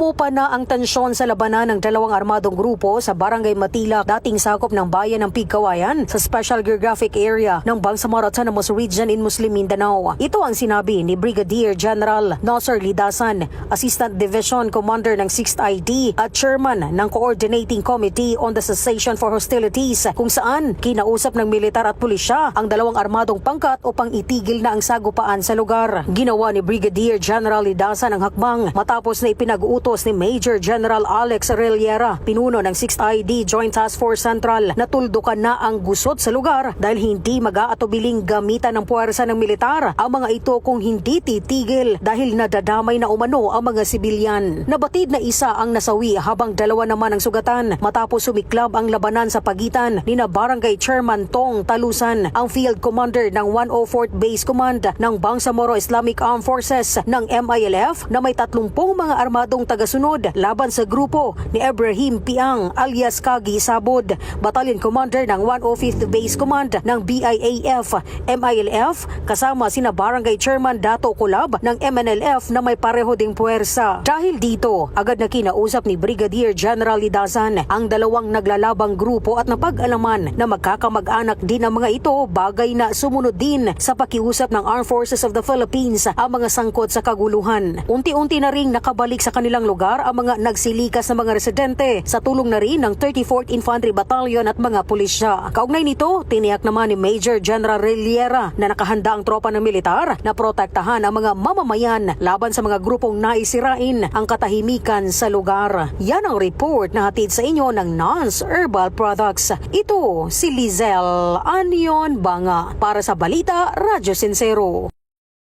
Umupa na ang tensyon sa labanan ng dalawang armadong grupo sa Barangay Matilak, dating sakop ng bayan ng Pigkawayan sa Special Geographic Area ng Bangsamoro Autonomous Region in Muslim Mindanao. Ito ang sinabi ni Brigadier General Nosser Lidasan, Assistant Division Commander ng 6th ID at Chairman ng Coordinating Committee on the Cessation for Hostilities, kung saan kinausap ng militar at pulisya ang dalawang armadong pangkat upang itigil na ang sagupaan sa lugar. Ginawa ni Brigadier General Lidasan ang hakbang matapos na ipinag-utos ni Major General Alex Arellera, pinuno ng 6th ID Joint Task Force Central, na tuldukan na ang gusot sa lugar dahil hindi mag-aatubiling gamitan ng puwersa ng militar ang mga ito kung hindi titigil dahil nadadamay na umano ang mga sibilyan. Nabatid na isa ang nasawi habang dalawa naman ang sugatan matapos sumiklab ang labanan sa pagitan ni na Barangay Chairman Tong Talusan, ang Field Commander ng 104th Base Command ng Bangsamoro Islamic Armed Forces ng MILF na may 30 mga armadong tagasunod laban sa grupo ni Ibrahim Piang alias Kagi Sabod, Battalion Commander ng 105th Base Command ng BIAF MILF, kasama sina Barangay Chairman Dato Kulab ng MNLF na may pareho ding puwersa. Dahil dito, agad na kinausap ni Brigadier General Lidasan ang dalawang naglalabang grupo at napag-alaman na magkakamag-anak din ang mga ito, bagay na sumunod din sa pakiusap ng Armed Forces of the Philippines ang mga sangkot sa kaguluhan. Unti-unti na ring nakabalik sa kanilang lugar ang mga nagsilikas na mga residente sa tulong na rin ng 34th Infantry Battalion at mga pulisya. Kaugnay nito, tiniyak naman ni Major General Arellera na nakahanda ang tropa ng militar na protektahan ang mga mamamayan laban sa mga grupong naisirain ang katahimikan sa lugar. Yan ang report na hatid sa inyo ng NANS Herbal Products. Ito si Lizelle Anion Banga para sa Balita Radyo Sincero.